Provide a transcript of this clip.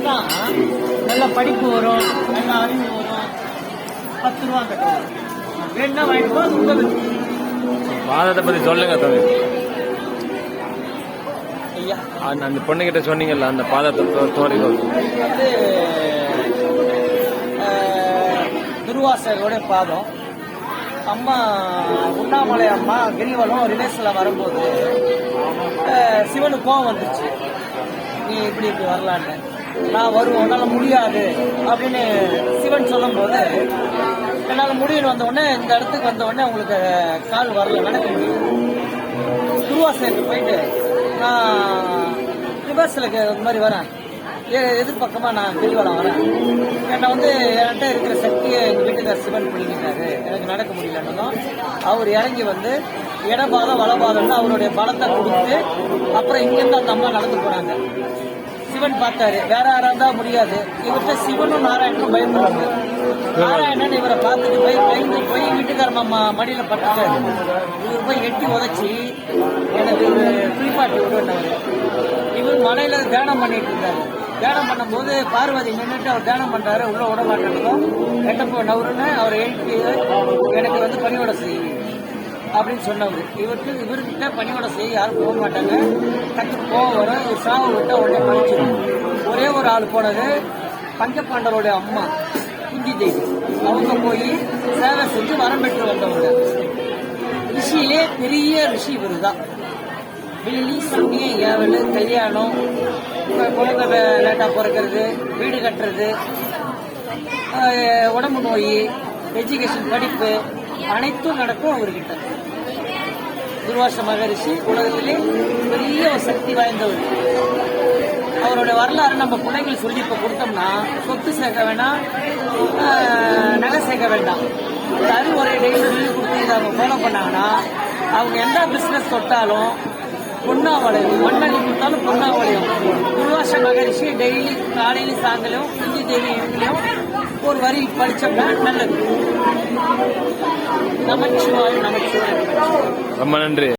சொன்னா நல்ல படிப்பு வரும், நல்ல அறிவு வரும். 10 ரூபா கட்டுவோம். வேணா வாங்கிட்டு உங்கள் பாதத்தை பத்தி சொல்லுங்க தம்பி. ஐயா அந்த பொண்ணுகிட்ட சொன்னீங்கல்ல அந்த பாதத்தை தோறி வந்து துர்வாசரோட பாதம். அம்மா உண்ணாமலை அம்மா கிரிவலம் ரிலேஷன்ல வரும்போது சிவனுக்கு கோவம் வந்துச்சு. நீ இப்படி வரலான்னு, நான் வருவோம், என்னால் முடியாது அப்படின்னு சிவன் சொல்லும் போது என்னால் முடியும்னு வந்த உடனே இந்த இடத்துக்கு வந்த உடனே உங்களுக்கு கால் வரல, நடக்க முடியும். துர்வாசருக்கு போயிட்டு நான் ரிவர்ஸில் இந்த மாதிரி வரேன், எதிர்பக்கமாக நான் கிரிவலம் வரேன், என்னை வந்து என்கிட்ட இருக்கிற சக்தியை எங்கள் வீட்டுக்கார சிவன் பிடிக்கிட்டாரு, எனக்கு நடக்க முடியலன்னு அவர் இறங்கி வந்து இடபாதம் வலபாதம்னு அவருடைய பலத்தை கொடுத்து அப்புறம் இங்கேருந்து அந்த அம்மா நடந்து போனாங்க. சிவன் பார்த்தாரு, வேற யாராவது முடியாது. இவர்கிட்ட சிவனும் நாராயணனும் பயப்படுறாங்க. நாராயணன் இவரை பார்த்துட்டு பயந்து போய் வீட்டுக்கார மாமா மடியில பட்டாரு. இவர் போய் எட்டி உதச்சி எனக்கு குளிப்பாட்டி விடுவாரு. இவர் மலையில தியானம் பண்ணிட்டு இருந்தாரு. தியானம் பண்ணும்போது பார்வதி நின்றுட்டு அவர் தியானம் பண்றாரு, உள்ள விட மாட்டேங்கிறோம். எட்டப்போ நவருன்னு அவர் எழுப்பி எனக்கு வந்து பணியோட செய்யுங்க அப்படின்னு சொன்னவர். இவர்கிட்ட பணியோட செய்ய யாரும் போக மாட்டாங்க. டக்கு கோவம் வரும், ஒரு சாவை விட்டா உடனே பழிச்சிடும். ஒரே ஒரு ஆள் போனது பஞ்சபாண்டவருடைய அம்மா குந்தி தேவி. அவங்க போய் சேவை செஞ்சு வரம் பெற்று வந்தவங்க. ரிஷியிலே பெரிய ரிஷி இவர் தான். வெள்ளி சமயம் ஏவல், கல்யாணம், குழந்தை லேட்டாக பிறக்கிறது, வீடு கட்டுறது, உடம்பு நோய், எஜுகேஷன் படிப்பு அனைத்தும் நடக்கும் அவர்கிட்ட. துர்வாச மகரிஷி உலகத்திலே பெரிய ஒரு சக்தி வாய்ந்தவர். அவருடைய வரலாறு நம்ம பிள்ளைகள் சொல்லி இப்போ கொடுத்தோம்னா சொத்து சேர்க்க வேண்டாம், நகை சேர்க்க வேண்டாம். இந்த அறிவுரை டெய்லி சொல்லி கொடுத்து இதை அவங்க ஃபாலோ பண்ணாங்கன்னா அவங்க எந்த பிஸ்னஸ் தொட்டாலும் பொன்னாவளையும், மண்ணடி கொடுத்தாலும் பொன்னாவளையும். துர்வாச மகரிஷி டெய்லி காலையிலும் சாயந்தரம் குந்தி தேவி இடத்துலையும் ஒரு வரி படிச்சோம்னா நல்லது. நமச்சிவாய் நமச்சிவாய். ரொம்ப நன்றி.